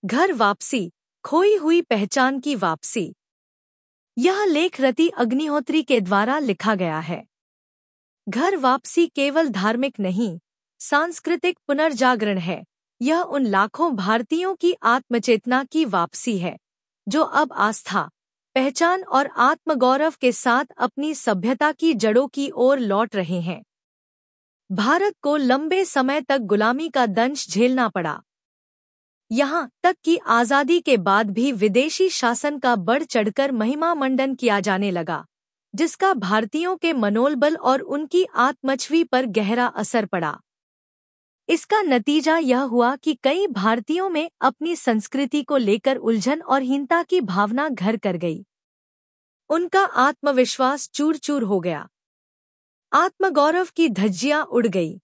घर वापसी, खोई हुई पहचान की वापसी। यह लेख रति अग्निहोत्री के द्वारा लिखा गया है। घर वापसी केवल धार्मिक नहीं, सांस्कृतिक पुनर्जागरण है। यह उन लाखों भारतीयों की आत्मचेतना की वापसी है, जो अब आस्था, पहचान और आत्मगौरव के साथ अपनी सभ्यता की जड़ों की ओर लौट रहे हैं। भारत को लंबे समय तक गुलामी का दंश झेलना पड़ा। यहाँ तक कि आज़ादी के बाद भी विदेशी शासन का बढ़ चढ़कर महिमामंडन किया जाने लगा, जिसका भारतीयों के मनोबल और उनकी आत्मछवि पर गहरा असर पड़ा। इसका नतीजा यह हुआ कि कई भारतीयों में अपनी संस्कृति को लेकर उलझन और हीनता की भावना घर कर गई। उनका आत्मविश्वास चूर चूर हो गया। आत्मगौरव की धज्जियां उड़ गई।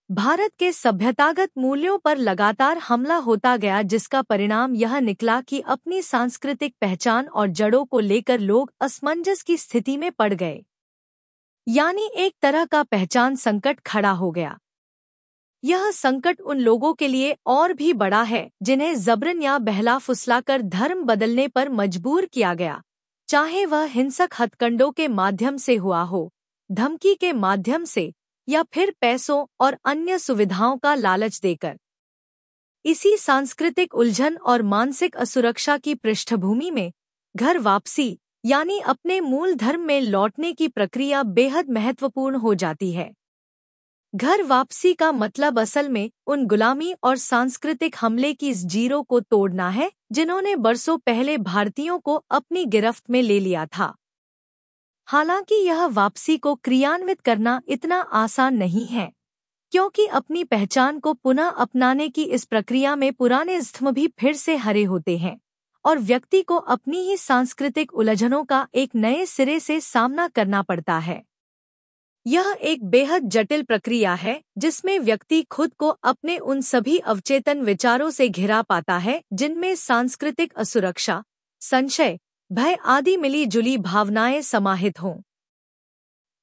भारत के सभ्यतागत मूल्यों पर लगातार हमला होता गया, जिसका परिणाम यह निकला कि अपनी सांस्कृतिक पहचान और जड़ों को लेकर लोग असमंजस की स्थिति में पड़ गए। यानी एक तरह का पहचान संकट खड़ा हो गया। यह संकट उन लोगों के लिए और भी बड़ा है जिन्हें जबरन या बहला फुसलाकर धर्म बदलने पर मजबूर किया गया, चाहे वह हिंसक हथकंडों के माध्यम से हुआ हो, धमकी के माध्यम से, या फिर पैसों और अन्य सुविधाओं का लालच देकर। इसी सांस्कृतिक उलझन और मानसिक असुरक्षा की पृष्ठभूमि में घर वापसी यानी अपने मूल धर्म में लौटने की प्रक्रिया बेहद महत्वपूर्ण हो जाती है। घर वापसी का मतलब असल में उन गुलामी और सांस्कृतिक हमले की जंजीरों को तोड़ना है, जिन्होंने बरसों पहले भारतीयों को अपनी गिरफ्त में ले लिया था। हालांकि यह वापसी को क्रियान्वित करना इतना आसान नहीं है, क्योंकि अपनी पहचान को पुनः अपनाने की इस प्रक्रिया में पुराने जख्म भी फिर से हरे होते हैं और व्यक्ति को अपनी ही सांस्कृतिक उलझनों का एक नए सिरे से सामना करना पड़ता है। यह एक बेहद जटिल प्रक्रिया है, जिसमें व्यक्ति खुद को अपने उन सभी अवचेतन विचारों से घिरा पाता है जिनमें सांस्कृतिक असुरक्षा, संशय, भय आदि मिली जुली भावनाएं समाहित हों।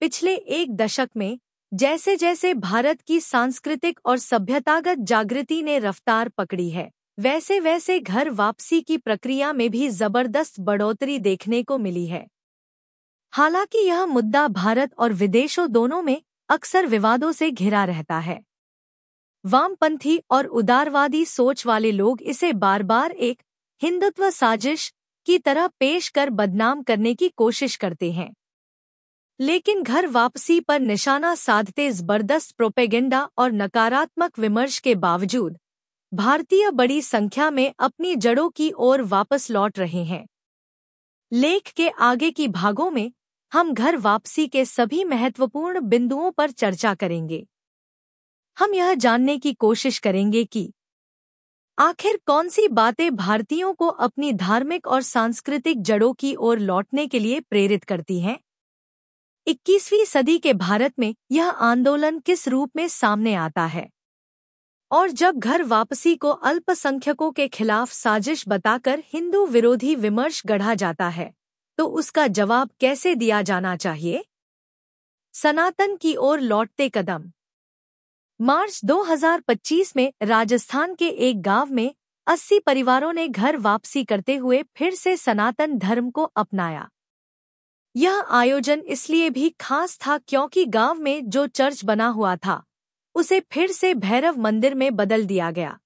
पिछले एक दशक में जैसे जैसे भारत की सांस्कृतिक और सभ्यतागत जागृति ने रफ्तार पकड़ी है, वैसे वैसे घर वापसी की प्रक्रिया में भी जबरदस्त बढ़ोतरी देखने को मिली है। हालांकि यह मुद्दा भारत और विदेशों दोनों में अक्सर विवादों से घिरा रहता है। वामपंथी और उदारवादी सोच वाले लोग इसे बार बार एक हिंदुत्व साजिश की तरह पेश कर बदनाम करने की कोशिश करते हैं। लेकिन घर वापसी पर निशाना साधते जबरदस्त प्रोपेगेंडा और नकारात्मक विमर्श के बावजूद भारतीय बड़ी संख्या में अपनी जड़ों की ओर वापस लौट रहे हैं। लेख के आगे की भागों में हम घर वापसी के सभी महत्वपूर्ण बिंदुओं पर चर्चा करेंगे। हम यह जानने की कोशिश करेंगे कि आखिर कौन सी बातें भारतीयों को अपनी धार्मिक और सांस्कृतिक जड़ों की ओर लौटने के लिए प्रेरित करती हैं। 21वीं सदी के भारत में यह आंदोलन किस रूप में सामने आता है, और जब घर वापसी को अल्पसंख्यकों के खिलाफ साजिश बताकर हिंदू विरोधी विमर्श गढ़ा जाता है, तो उसका जवाब कैसे दिया जाना चाहिए। सनातन की ओर लौटते कदम। मार्च 2025 में राजस्थान के एक गांव में 80 परिवारों ने घर वापसी करते हुए फिर से सनातन धर्म को अपनाया। यह आयोजन इसलिए भी खास था क्योंकि गांव में जो चर्च बना हुआ था, उसे फिर से भैरव मंदिर में बदल दिया गया।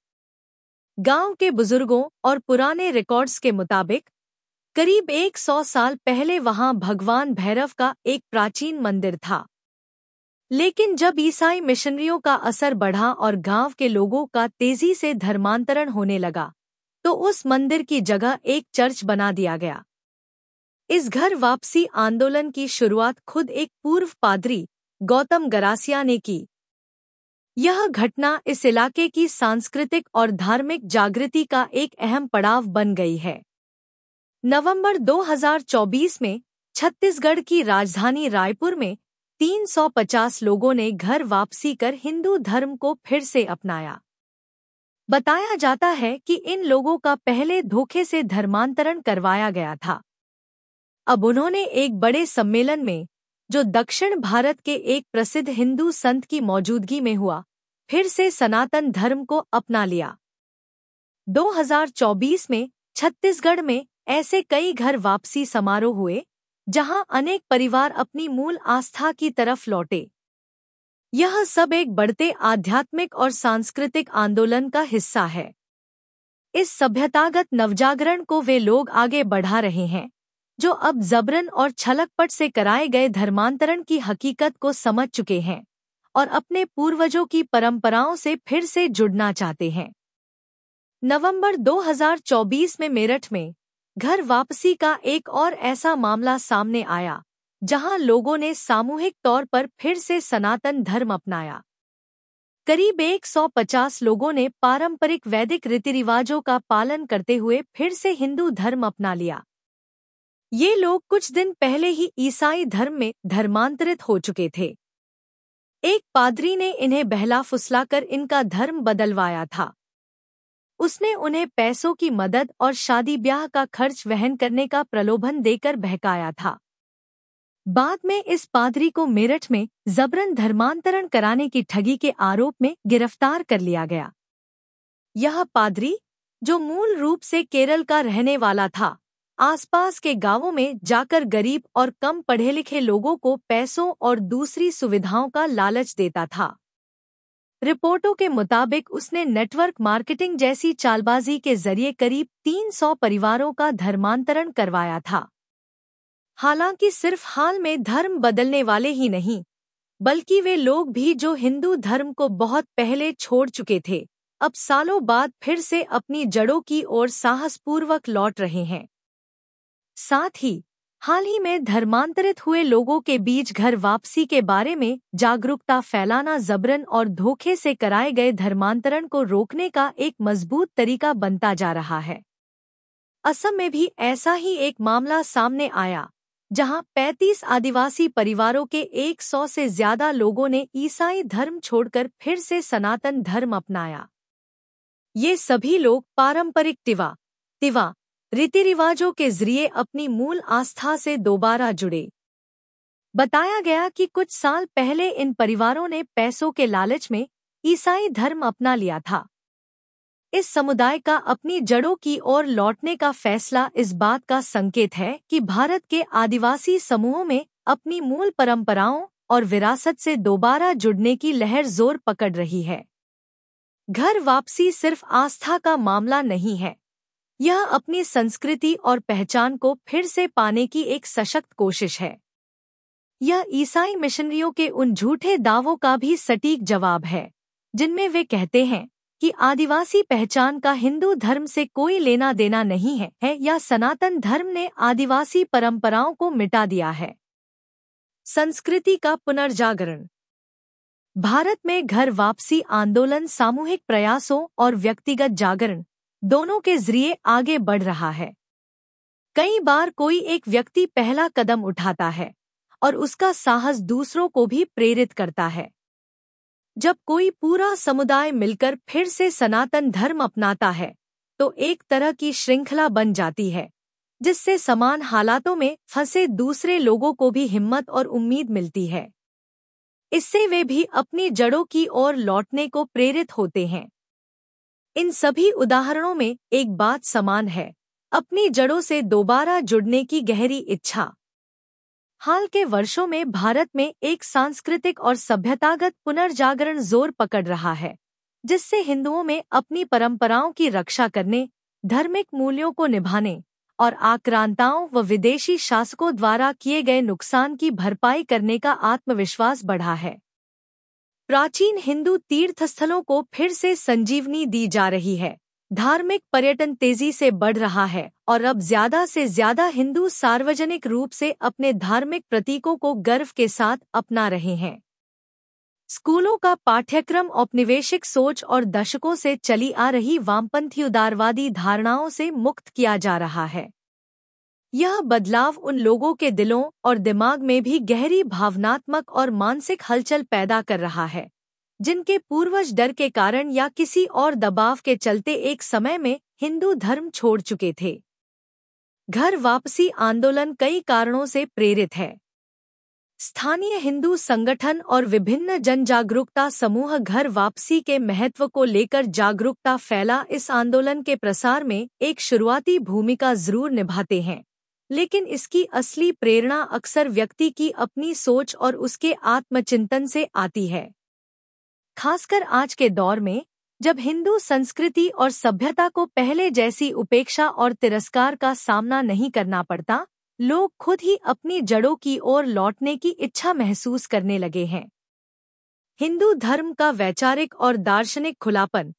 गांव के बुजुर्गों और पुराने रिकॉर्ड्स के मुताबिक करीब 100 साल पहले वहां भगवान भैरव का एक प्राचीन मंदिर था। लेकिन जब ईसाई मिशनरियों का असर बढ़ा और गांव के लोगों का तेजी से धर्मांतरण होने लगा, तो उस मंदिर की जगह एक चर्च बना दिया गया। इस घर वापसी आंदोलन की शुरुआत खुद एक पूर्व पादरी गौतम गरासिया ने की। यह घटना इस इलाके की सांस्कृतिक और धार्मिक जागृति का एक अहम पड़ाव बन गई है। नवंबर 2024 में छत्तीसगढ़ की राजधानी रायपुर में 350 लोगों ने घर वापसी कर हिंदू धर्म को फिर से अपनाया। बताया जाता है कि इन लोगों का पहले धोखे से धर्मांतरण करवाया गया था। अब उन्होंने एक बड़े सम्मेलन में, जो दक्षिण भारत के एक प्रसिद्ध हिंदू संत की मौजूदगी में हुआ, फिर से सनातन धर्म को अपना लिया। 2024 में छत्तीसगढ़ में ऐसे कई घर वापसी समारोह हुए जहां अनेक परिवार अपनी मूल आस्था की तरफ लौटे। यह सब एक बढ़ते आध्यात्मिक और सांस्कृतिक आंदोलन का हिस्सा है। इस सभ्यतागत नवजागरण को वे लोग आगे बढ़ा रहे हैं जो अब जबरन और छलकपट से कराए गए धर्मांतरण की हकीकत को समझ चुके हैं और अपने पूर्वजों की परंपराओं से फिर से जुड़ना चाहते हैं। नवंबर 2024 में मेरठ में घर वापसी का एक और ऐसा मामला सामने आया जहां लोगों ने सामूहिक तौर पर फिर से सनातन धर्म अपनाया। करीब 150 लोगों ने पारंपरिक वैदिक रीति रिवाजों का पालन करते हुए फिर से हिंदू धर्म अपना लिया। ये लोग कुछ दिन पहले ही ईसाई धर्म में धर्मांतरित हो चुके थे। एक पादरी ने इन्हें बहला फुसलाकर इनका धर्म बदलवाया था। उसने उन्हें पैसों की मदद और शादी ब्याह का खर्च वहन करने का प्रलोभन देकर बहकाया था। बाद में इस पादरी को मेरठ में जबरन धर्मांतरण कराने की ठगी के आरोप में गिरफ्तार कर लिया गया। यह पादरी, जो मूल रूप से केरल का रहने वाला था, आसपास के गांवों में जाकर गरीब और कम पढ़े लिखे लोगों को पैसों और दूसरी सुविधाओं का लालच देता था। रिपोर्टों के मुताबिक उसने नेटवर्क मार्केटिंग जैसी चालबाजी के जरिए करीब 300 परिवारों का धर्मांतरण करवाया था। हालांकि सिर्फ हाल में धर्म बदलने वाले ही नहीं, बल्कि वे लोग भी जो हिंदू धर्म को बहुत पहले छोड़ चुके थे, अब सालों बाद फिर से अपनी जड़ों की ओर साहसपूर्वक लौट रहे हैं। साथ ही हाल ही में धर्मांतरित हुए लोगों के बीच घर वापसी के बारे में जागरूकता फैलाना जबरन और धोखे से कराए गए धर्मांतरण को रोकने का एक मजबूत तरीका बनता जा रहा है। असम में भी ऐसा ही एक मामला सामने आया, जहां 35 आदिवासी परिवारों के 100 से ज्यादा लोगों ने ईसाई धर्म छोड़कर फिर से सनातन धर्म अपनाया। ये सभी लोग पारंपरिक तिवा रीति रिवाजों के जरिए अपनी मूल आस्था से दोबारा जुड़े। बताया गया कि कुछ साल पहले इन परिवारों ने पैसों के लालच में ईसाई धर्म अपना लिया था। इस समुदाय का अपनी जड़ों की ओर लौटने का फैसला इस बात का संकेत है कि भारत के आदिवासी समूहों में अपनी मूल परंपराओं और विरासत से दोबारा जुड़ने की लहर जोर पकड़ रही है। घर वापसी सिर्फ आस्था का मामला नहीं है, यह अपनी संस्कृति और पहचान को फिर से पाने की एक सशक्त कोशिश है। यह ईसाई मिशनरियों के उन झूठे दावों का भी सटीक जवाब है जिनमें वे कहते हैं कि आदिवासी पहचान का हिंदू धर्म से कोई लेना देना नहीं है या सनातन धर्म ने आदिवासी परंपराओं को मिटा दिया है। संस्कृति का पुनर्जागरण। भारत में घर वापसी आंदोलन सामूहिक प्रयासों और व्यक्तिगत जागरण दोनों के जरिए आगे बढ़ रहा है। कई बार कोई एक व्यक्ति पहला कदम उठाता है और उसका साहस दूसरों को भी प्रेरित करता है। जब कोई पूरा समुदाय मिलकर फिर से सनातन धर्म अपनाता है तो एक तरह की श्रृंखला बन जाती है, जिससे समान हालातों में फंसे दूसरे लोगों को भी हिम्मत और उम्मीद मिलती है। इससे वे भी अपनी जड़ों की ओर लौटने को प्रेरित होते हैं। इन सभी उदाहरणों में एक बात समान है, अपनी जड़ों से दोबारा जुड़ने की गहरी इच्छा। हाल के वर्षों में भारत में एक सांस्कृतिक और सभ्यतागत पुनर्जागरण जोर पकड़ रहा है, जिससे हिंदुओं में अपनी परंपराओं की रक्षा करने, धार्मिक मूल्यों को निभाने और आक्रांताओं व विदेशी शासकों द्वारा किए गए नुकसान की भरपाई करने का आत्मविश्वास बढ़ा है। प्राचीन हिंदू तीर्थस्थलों को फिर से संजीवनी दी जा रही है, धार्मिक पर्यटन तेजी से बढ़ रहा है और अब ज्यादा से ज्यादा हिंदू सार्वजनिक रूप से अपने धार्मिक प्रतीकों को गर्व के साथ अपना रहे हैं। स्कूलों का पाठ्यक्रम औपनिवेशिक सोच और दशकों से चली आ रही वामपंथी उदारवादी धारणाओं से मुक्त किया जा रहा है। यह बदलाव उन लोगों के दिलों और दिमाग में भी गहरी भावनात्मक और मानसिक हलचल पैदा कर रहा है, जिनके पूर्वज डर के कारण या किसी और दबाव के चलते एक समय में हिंदू धर्म छोड़ चुके थे। घर वापसी आंदोलन कई कारणों से प्रेरित है। स्थानीय हिंदू संगठन और विभिन्न जन जागरूकता समूह घर वापसी के महत्व को लेकर जागरूकता फैला इस आंदोलन के प्रसार में एक शुरुआती भूमिका जरूर निभाते हैं, लेकिन इसकी असली प्रेरणा अक्सर व्यक्ति की अपनी सोच और उसके आत्मचिंतन से आती है। खासकर आज के दौर में, जब हिंदू संस्कृति और सभ्यता को पहले जैसी उपेक्षा और तिरस्कार का सामना नहीं करना पड़ता, लोग खुद ही अपनी जड़ों की ओर लौटने की इच्छा महसूस करने लगे हैं। हिंदू धर्म का वैचारिक और दार्शनिक खुलापन,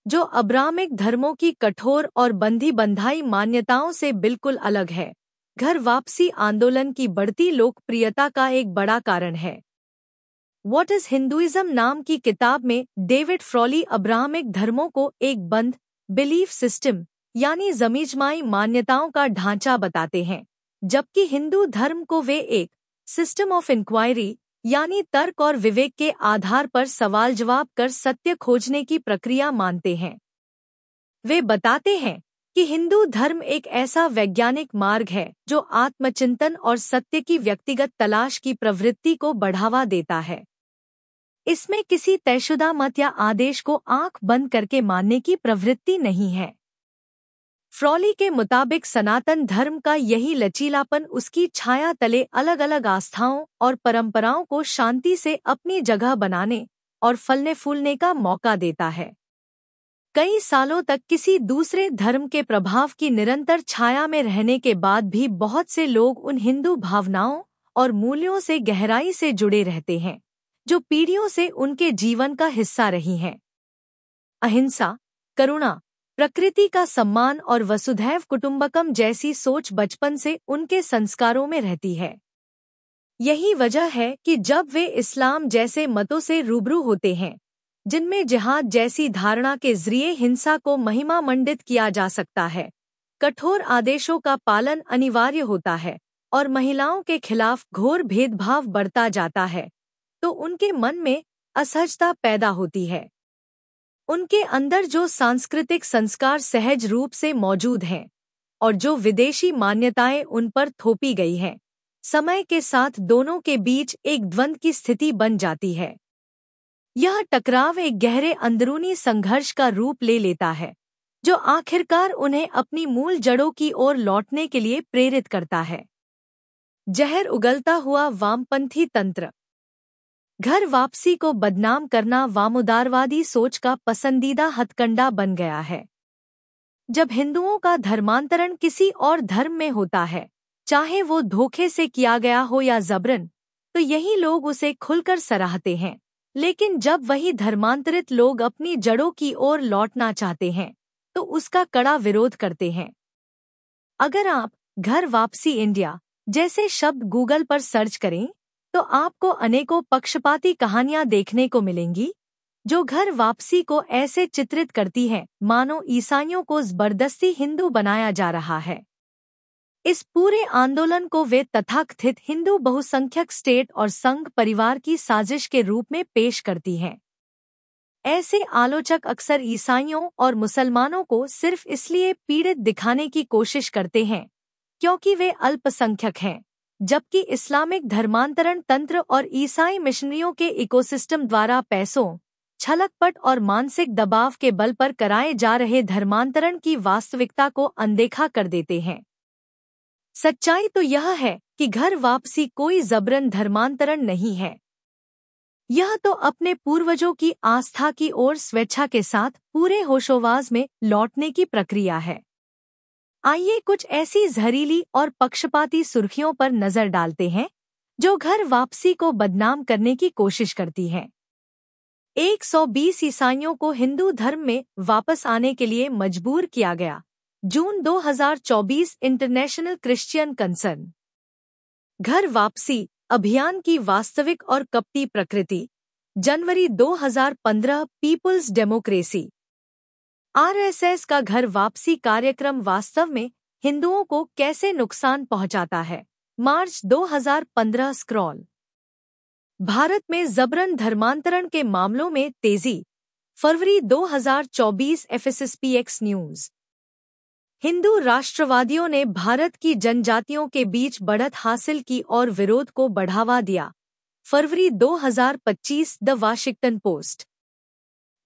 जो अब्राहमिक धर्मों की कठोर और बंधी बंधाई मान्यताओं से बिल्कुल अलग है, घर वापसी आंदोलन की बढ़ती लोकप्रियता का एक बड़ा कारण है। व्हाट इज हिंदुइज्म नाम की किताब में डेविड फ्रॉली अब्राहमिक धर्मों को एक बंद बिलीफ सिस्टम यानी जमीजमाई मान्यताओं का ढांचा बताते हैं, जबकि हिंदू धर्म को वे एक सिस्टम ऑफ इंक्वायरी यानी तर्क और विवेक के आधार पर सवाल जवाब कर सत्य खोजने की प्रक्रिया मानते हैं। वे बताते हैं कि हिंदू धर्म एक ऐसा वैज्ञानिक मार्ग है जो आत्मचिंतन और सत्य की व्यक्तिगत तलाश की प्रवृत्ति को बढ़ावा देता है। इसमें किसी तयशुदा मत या आदेश को आंख बंद करके मानने की प्रवृत्ति नहीं है। फ्रॉली के मुताबिक सनातन धर्म का यही लचीलापन उसकी छाया तले अलग अलग आस्थाओं और परंपराओं को शांति से अपनी जगह बनाने और फलने फूलने का मौका देता है। कई सालों तक किसी दूसरे धर्म के प्रभाव की निरंतर छाया में रहने के बाद भी बहुत से लोग उन हिंदू भावनाओं और मूल्यों से गहराई से जुड़े रहते हैं, जो पीढ़ियों से उनके जीवन का हिस्सा रही हैं। अहिंसा, करुणा, प्रकृति का सम्मान और वसुधैव कुटुंबकम जैसी सोच बचपन से उनके संस्कारों में रहती है। यही वजह है कि जब वे इस्लाम जैसे मतों से रूबरू होते हैं, जिनमें जिहाद जैसी धारणा के जरिए हिंसा को महिमा मंडित किया जा सकता है, कठोर आदेशों का पालन अनिवार्य होता है और महिलाओं के खिलाफ घोर भेदभाव बढ़ता जाता है, तो उनके मन में असहजता पैदा होती है। उनके अंदर जो सांस्कृतिक संस्कार सहज रूप से मौजूद हैं और जो विदेशी मान्यताएं उन पर थोपी गई हैं, समय के साथ दोनों के बीच एक द्वंद्व की स्थिति बन जाती है। यह टकराव एक गहरे अंदरूनी संघर्ष का रूप ले लेता है, जो आखिरकार उन्हें अपनी मूल जड़ों की ओर लौटने के लिए प्रेरित करता है। जहर उगलता हुआ वामपंथी तंत्र। घर वापसी को बदनाम करना वामोदारवादी सोच का पसंदीदा हथकंडा बन गया है। जब हिंदुओं का धर्मांतरण किसी और धर्म में होता है, चाहे वो धोखे से किया गया हो या जबरन, तो यही लोग उसे खुलकर सराहते हैं। लेकिन जब वही धर्मांतरित लोग अपनी जड़ों की ओर लौटना चाहते हैं, तो उसका कड़ा विरोध करते हैं। अगर आप घर वापसी इंडिया जैसे शब्द गूगल पर सर्च करें, तो आपको अनेकों पक्षपाती कहानियां देखने को मिलेंगी, जो घर वापसी को ऐसे चित्रित करती हैं मानो ईसाइयों को जबरदस्ती हिंदू बनाया जा रहा है। इस पूरे आंदोलन को वे तथाकथित हिंदू बहुसंख्यक स्टेट और संघ परिवार की साजिश के रूप में पेश करती हैं। ऐसे आलोचक अक्सर ईसाइयों और मुसलमानों को सिर्फ इसलिए पीड़ित दिखाने की कोशिश करते हैं क्योंकि वे अल्पसंख्यक हैं, जबकि इस्लामिक धर्मांतरण तंत्र और ईसाई मिशनरियों के इकोसिस्टम द्वारा पैसों, छलकपट और मानसिक दबाव के बल पर कराए जा रहे धर्मांतरण की वास्तविकता को अनदेखा कर देते हैं। सच्चाई तो यह है कि घर वापसी कोई जबरन धर्मांतरण नहीं है। यह तो अपने पूर्वजों की आस्था की ओर स्वेच्छा के साथ पूरे होशोवाज में लौटने की प्रक्रिया है। आइए कुछ ऐसी जहरीली और पक्षपाती सुर्खियों पर नजर डालते हैं जो घर वापसी को बदनाम करने की कोशिश करती हैं। 120 ईसाइयों को हिंदू धर्म में वापस आने के लिए मजबूर किया गया। जून 2024 इंटरनेशनल क्रिश्चियन कंसर्न। घर वापसी अभियान की वास्तविक और कपटी प्रकृति। जनवरी 2015 पीपुल्स डेमोक्रेसी। आरएसएस का घर वापसी कार्यक्रम वास्तव में हिंदुओं को कैसे नुकसान पहुंचाता है। मार्च 2015 स्क्रॉल। भारत में जबरन धर्मांतरण के मामलों में तेजी। फरवरी 2024 एफएसएसपीएक्स न्यूज। हिंदू राष्ट्रवादियों ने भारत की जनजातियों के बीच बढ़त हासिल की और विरोध को बढ़ावा दिया। फरवरी 2025 द वाशिंगटन पोस्ट।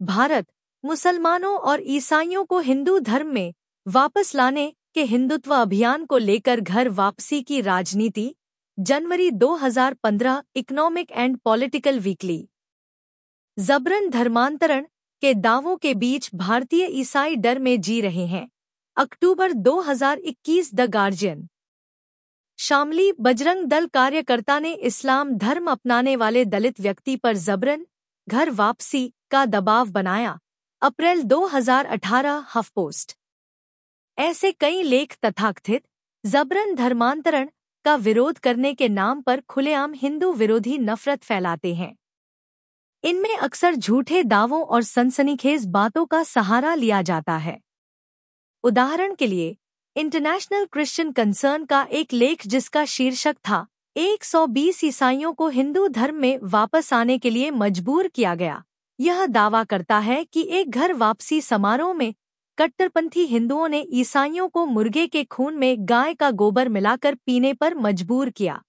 भारत मुसलमानों और ईसाइयों को हिंदू धर्म में वापस लाने के हिंदुत्व अभियान को लेकर घर वापसी की राजनीति। जनवरी 2015 इकोनॉमिक एंड पॉलिटिकल वीकली। जबरन धर्मांतरण के दावों के बीच भारतीय ईसाई डर में जी रहे हैं। अक्टूबर 2021 द गार्जियन। शामली बजरंग दल कार्यकर्ता ने इस्लाम धर्म अपनाने वाले दलित व्यक्ति पर जबरन घर वापसी का दबाव बनाया। अप्रैल 2018 हफपोस्ट। ऐसे कई लेख तथाकथित जबरन धर्मांतरण का विरोध करने के नाम पर खुलेआम हिंदू विरोधी नफरत फैलाते हैं। इनमें अक्सर झूठे दावों और सनसनीखेज बातों का सहारा लिया जाता है। उदाहरण के लिए इंटरनेशनल क्रिश्चियन कंसर्न का एक लेख जिसका शीर्षक था 120 ईसाइयों को हिंदू धर्म में वापस आने के लिए मजबूर किया गया, यह दावा करता है कि एक घर वापसी समारोह में कट्टरपंथी हिंदुओं ने ईसाइयों को मुर्गे के खून में गाय का गोबर मिलाकर पीने पर मजबूर किया।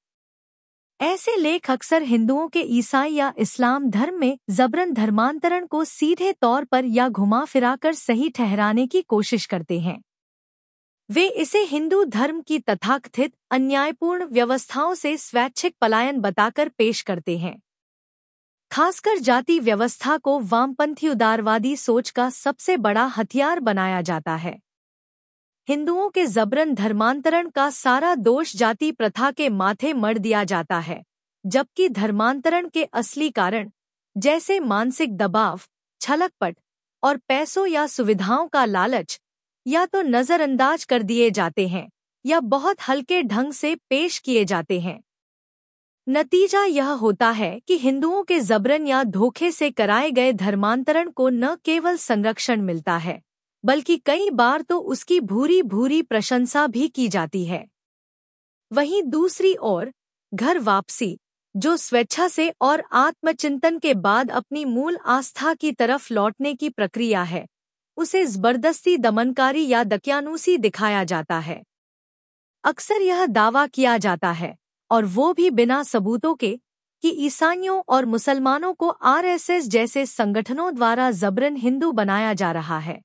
ऐसे लेख अक्सर हिंदुओं के ईसाई या इस्लाम धर्म में जबरन धर्मांतरण को सीधे तौर पर या घुमा फिराकर सही ठहराने की कोशिश करते हैं। वे इसे हिंदू धर्म की तथाकथित अन्यायपूर्ण व्यवस्थाओं से स्वैच्छिक पलायन बताकर पेश करते हैं। खासकर जाति व्यवस्था को वामपंथी उदारवादी सोच का सबसे बड़ा हथियार बनाया जाता है। हिंदुओं के जबरन धर्मांतरण का सारा दोष जाति प्रथा के माथे मढ़ दिया जाता है, जबकि धर्मांतरण के असली कारण जैसे मानसिक दबाव, छलकपट और पैसों या सुविधाओं का लालच या तो नजरअंदाज कर दिए जाते हैं या बहुत हल्के ढंग से पेश किए जाते हैं। नतीजा यह होता है कि हिंदुओं के जबरन या धोखे से कराए गए धर्मांतरण को न केवल संरक्षण मिलता है, बल्कि कई बार तो उसकी भूरी भूरी प्रशंसा भी की जाती है। वहीं दूसरी ओर घर वापसी, जो स्वेच्छा से और आत्मचिंतन के बाद अपनी मूल आस्था की तरफ लौटने की प्रक्रिया है, उसे जबरदस्ती दमनकारी या दकियानूसी दिखाया जाता है। अक्सर यह दावा किया जाता है, और वो भी बिना सबूतों के, कि ईसाइयों और मुसलमानों को आरएसएस जैसे संगठनों द्वारा जबरन हिंदू बनाया जा रहा है।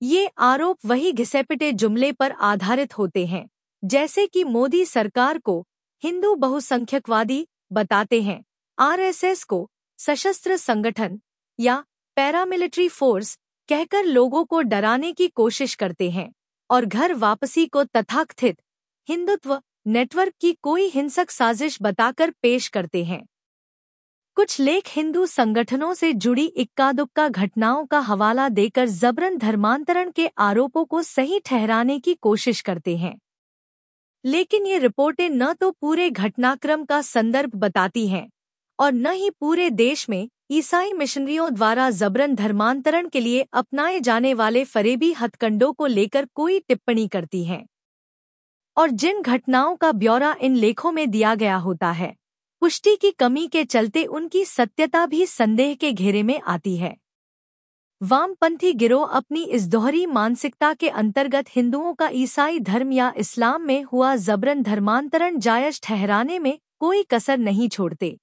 ये आरोप वही घिसेपिटे जुमले पर आधारित होते हैं, जैसे कि मोदी सरकार को हिंदू बहुसंख्यकवादी बताते हैं, आरएसएस को सशस्त्र संगठन या पैरामिलिट्री फोर्स कहकर लोगों को डराने की कोशिश करते हैं, और घर वापसी को तथाकथित हिंदुत्व नेटवर्क की कोई हिंसक साजिश बताकर पेश करते हैं। कुछ लेख हिंदू संगठनों से जुड़ी इक्का-दुक्का घटनाओं का हवाला देकर जबरन धर्मांतरण के आरोपों को सही ठहराने की कोशिश करते हैं। लेकिन ये रिपोर्टें न तो पूरे घटनाक्रम का संदर्भ बताती हैं और न ही पूरे देश में ईसाई मिशनरियों द्वारा जबरन धर्मांतरण के लिए अपनाए जाने वाले फरेबी हथकंडों को लेकर कोई टिप्पणी करती हैं। और जिन घटनाओं का ब्यौरा इन लेखों में दिया गया होता है, पुष्टि की कमी के चलते उनकी सत्यता भी संदेह के घेरे में आती है। वामपंथी गिरोह अपनी इस दोहरी मानसिकता के अंतर्गत हिंदुओं का ईसाई धर्म या इस्लाम में हुआ जबरन धर्मांतरण जायज ठहराने में कोई कसर नहीं छोड़ते।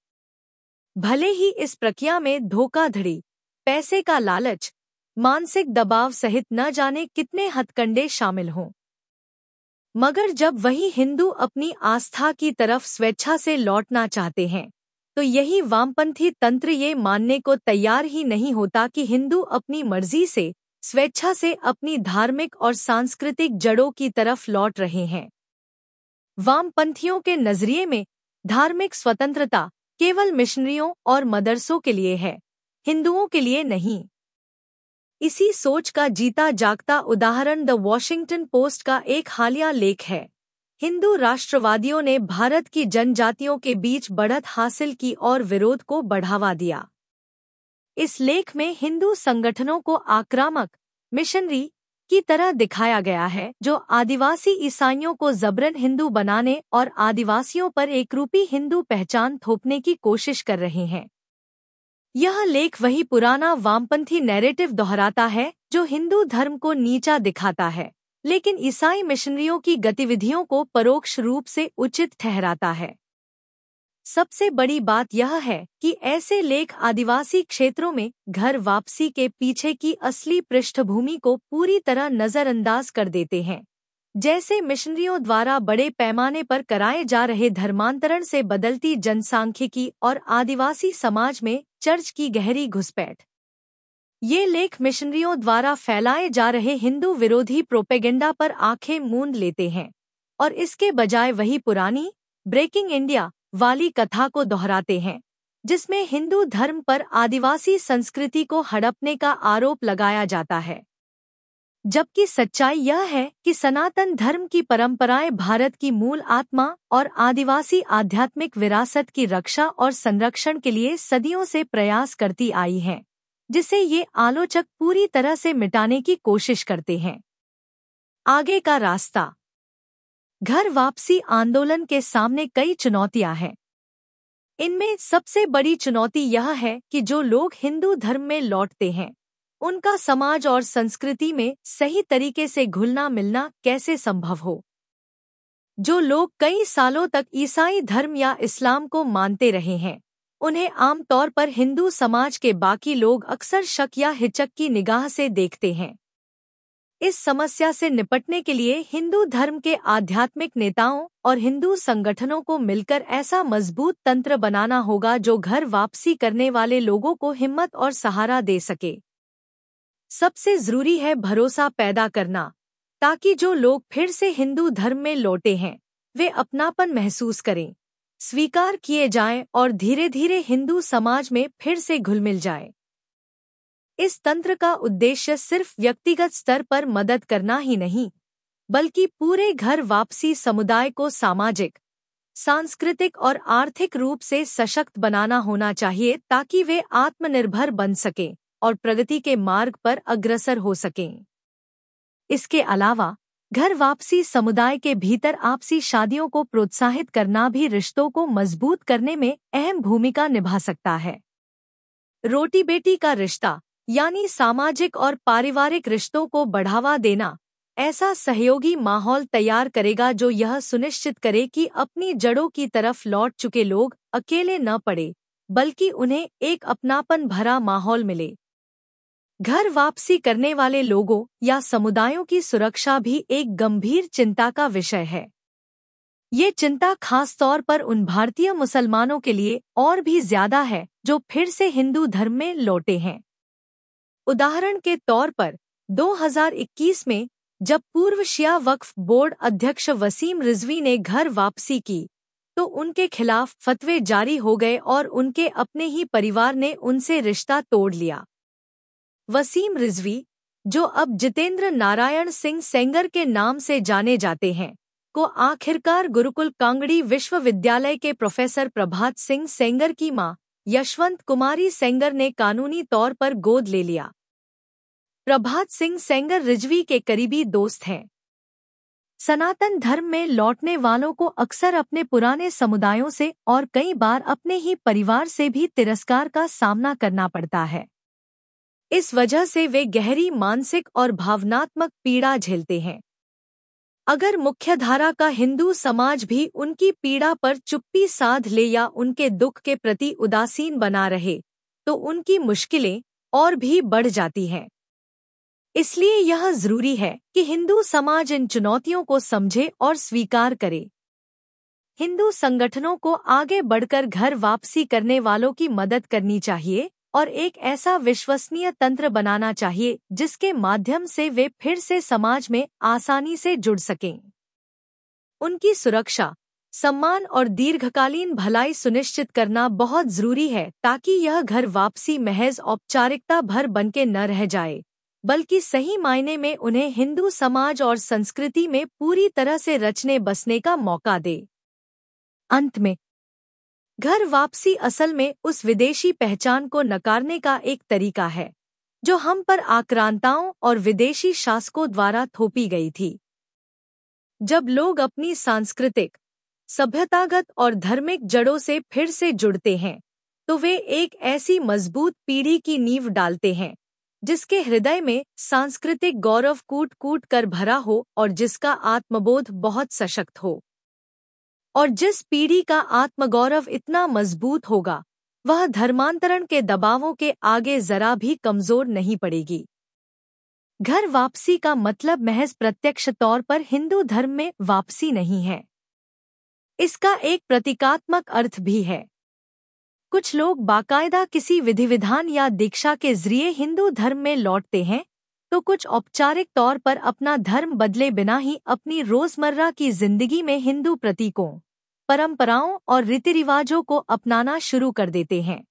भले ही इस प्रक्रिया में धोखाधड़ी, पैसे का लालच, मानसिक दबाव सहित न जाने कितने हथकंडे शामिल हों, मगर जब वही हिंदू अपनी आस्था की तरफ स्वेच्छा से लौटना चाहते हैं, तो यही वामपंथी तंत्र ये मानने को तैयार ही नहीं होता कि हिंदू अपनी मर्जी से, स्वेच्छा से अपनी धार्मिक और सांस्कृतिक जड़ों की तरफ लौट रहे हैं। वामपंथियों के नजरिए में धार्मिक स्वतंत्रता केवल मिशनरियों और मदरसों के लिए है, हिंदुओं के लिए नहीं। इसी सोच का जीता जागता उदाहरण द वॉशिंगटन पोस्ट का एक हालिया लेख है। हिंदू राष्ट्रवादियों ने भारत की जनजातियों के बीच बढ़त हासिल की और विरोध को बढ़ावा दिया। इस लेख में हिंदू संगठनों को आक्रामक, मिशनरी की तरह दिखाया गया है, जो आदिवासी ईसाइयों को जबरन हिंदू बनाने और आदिवासियों पर एकरूपी हिंदू पहचान थोपने की कोशिश कर रहे हैं। यह लेख वही पुराना वामपंथी नैरेटिव दोहराता है, जो हिंदू धर्म को नीचा दिखाता है, लेकिन ईसाई मिशनरियों की गतिविधियों को परोक्ष रूप से उचित ठहराता है। सबसे बड़ी बात यह है कि ऐसे लेख आदिवासी क्षेत्रों में घर वापसी के पीछे की असली पृष्ठभूमि को पूरी तरह नज़रअंदाज कर देते हैं, जैसे मिशनरियों द्वारा बड़े पैमाने पर कराए जा रहे धर्मांतरण से बदलती जनसांख्यिकी और आदिवासी समाज में चर्च की गहरी घुसपैठ। ये लेख मिशनरियों द्वारा फैलाए जा रहे हिंदू विरोधी प्रोपेगेंडा पर आंखें मूंद लेते हैं और इसके बजाय वही पुरानी ब्रेकिंग इंडिया वाली कथा को दोहराते हैं, जिसमें हिंदू धर्म पर आदिवासी संस्कृति को हड़पने का आरोप लगाया जाता है। जबकि सच्चाई यह है कि सनातन धर्म की परंपराएं भारत की मूल आत्मा और आदिवासी आध्यात्मिक विरासत की रक्षा और संरक्षण के लिए सदियों से प्रयास करती आई हैं, जिसे ये आलोचक पूरी तरह से मिटाने की कोशिश करते हैं। आगे का रास्ता। घर वापसी आंदोलन के सामने कई चुनौतियां हैं। इनमें सबसे बड़ी चुनौती यह है कि जो लोग हिंदू धर्म में लौटते हैं, उनका समाज और संस्कृति में सही तरीके से घुलना मिलना कैसे संभव हो। जो लोग कई सालों तक ईसाई धर्म या इस्लाम को मानते रहे हैं, उन्हें आमतौर पर हिंदू समाज के बाकी लोग अक्सर शक या हिचक की निगाह से देखते हैं। इस समस्या से निपटने के लिए हिंदू धर्म के आध्यात्मिक नेताओं और हिंदू संगठनों को मिलकर ऐसा मजबूत तंत्र बनाना होगा जो घर वापसी करने वाले लोगों को हिम्मत और सहारा दे सके। सबसे जरूरी है भरोसा पैदा करना, ताकि जो लोग फिर से हिंदू धर्म में लौटे हैं, वे अपनापन महसूस करें, स्वीकार किए जाएं और धीरे धीरे हिंदू समाज में फिर से घुल मिल जाए। इस तंत्र का उद्देश्य सिर्फ व्यक्तिगत स्तर पर मदद करना ही नहीं, बल्कि पूरे घर वापसी समुदाय को सामाजिक, सांस्कृतिक और आर्थिक रूप से सशक्त बनाना होना चाहिए, ताकि वे आत्मनिर्भर बन सकें और प्रगति के मार्ग पर अग्रसर हो सकें। इसके अलावा घर वापसी समुदाय के भीतर आपसी शादियों को प्रोत्साहित करना भी रिश्तों को मजबूत करने में अहम भूमिका निभा सकता है। रोटी बेटी का रिश्ता यानी सामाजिक और पारिवारिक रिश्तों को बढ़ावा देना ऐसा सहयोगी माहौल तैयार करेगा जो यह सुनिश्चित करे कि अपनी जड़ों की तरफ लौट चुके लोग अकेले न पड़े, बल्कि उन्हें एक अपनापन भरा माहौल मिले। घर वापसी करने वाले लोगों या समुदायों की सुरक्षा भी एक गंभीर चिंता का विषय है। ये चिंता खास तौर पर उन भारतीय मुसलमानों के लिए और भी ज्यादा है जो फिर से हिंदू धर्म में लौटे हैं। उदाहरण के तौर पर 2021 में जब पूर्व शिया वक्फ बोर्ड अध्यक्ष वसीम रिजवी ने घर वापसी की, तो उनके खिलाफ फतवे जारी हो गए और उनके अपने ही परिवार ने उनसे रिश्ता तोड़ लिया। वसीम रिजवी, जो अब जितेंद्र नारायण सिंह सेंगर के नाम से जाने जाते हैं, को आखिरकार गुरुकुल कांगड़ी विश्वविद्यालय के प्रोफेसर प्रभात सिंह सेंगर की मां यशवंत कुमारी सेंगर ने कानूनी तौर पर गोद ले लिया। प्रभात सिंह सेंगर रिजवी के करीबी दोस्त हैं। सनातन धर्म में लौटने वालों को अक्सर अपने पुराने समुदायों से और कई बार अपने ही परिवार से भी तिरस्कार का सामना करना पड़ता है। इस वजह से वे गहरी मानसिक और भावनात्मक पीड़ा झेलते हैं। अगर मुख्यधारा का हिंदू समाज भी उनकी पीड़ा पर चुप्पी साध ले या उनके दुख के प्रति उदासीन बना रहे, तो उनकी मुश्किलें और भी बढ़ जाती हैं। इसलिए यह जरूरी है कि हिंदू समाज इन चुनौतियों को समझे और स्वीकार करे। हिंदू संगठनों को आगे बढ़कर घर वापसी करने वालों की मदद करनी चाहिए और एक ऐसा विश्वसनीय तंत्र बनाना चाहिए जिसके माध्यम से वे फिर से समाज में आसानी से जुड़ सकें। उनकी सुरक्षा, सम्मान और दीर्घकालीन भलाई सुनिश्चित करना बहुत जरूरी है, ताकि यह घर वापसी महज औपचारिकता भर बनके न रह जाए, बल्कि सही मायने में उन्हें हिंदू समाज और संस्कृति में पूरी तरह से रचने बसने का मौका दे। अंत में, घर वापसी असल में उस विदेशी पहचान को नकारने का एक तरीका है जो हम पर आक्रांताओं और विदेशी शासकों द्वारा थोपी गई थी। जब लोग अपनी सांस्कृतिक, सभ्यतागत और धार्मिक जड़ों से फिर से जुड़ते हैं, तो वे एक ऐसी मजबूत पीढ़ी की नींव डालते हैं जिसके हृदय में सांस्कृतिक गौरव कूट कूट कर भरा हो और जिसका आत्मबोध बहुत सशक्त हो। और जिस पीढ़ी का आत्मगौरव इतना मजबूत होगा, वह धर्मांतरण के दबावों के आगे जरा भी कमजोर नहीं पड़ेगी। घर वापसी का मतलब महज प्रत्यक्ष तौर पर हिंदू धर्म में वापसी नहीं है। इसका एक प्रतीकात्मक अर्थ भी है। कुछ लोग बाकायदा किसी विधि विधान या दीक्षा के जरिए हिंदू धर्म में लौटते हैं, तो कुछ औपचारिक तौर पर अपना धर्म बदले बिना ही अपनी रोजमर्रा की जिंदगी में हिंदू प्रतीकों, परंपराओं और रीति रिवाजों को अपनाना शुरू कर देते हैं।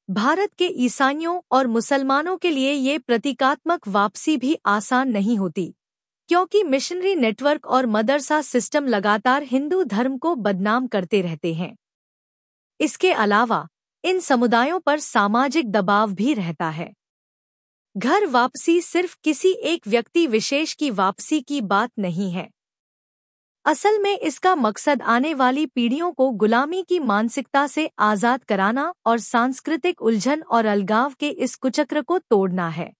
भारत के ईसाइयों और मुसलमानों के लिए ये प्रतीकात्मक वापसी भी आसान नहीं होती, क्योंकि मिशनरी नेटवर्क और मदरसा सिस्टम लगातार हिंदू धर्म को बदनाम करते रहते हैं। इसके अलावा इन समुदायों पर सामाजिक दबाव भी रहता है। घर वापसी सिर्फ किसी एक व्यक्ति विशेष की वापसी की बात नहीं है। असल में इसका मकसद आने वाली पीढ़ियों को गुलामी की मानसिकता से आजाद कराना और सांस्कृतिक उलझन और अलगाव के इस कुचक्र को तोड़ना है।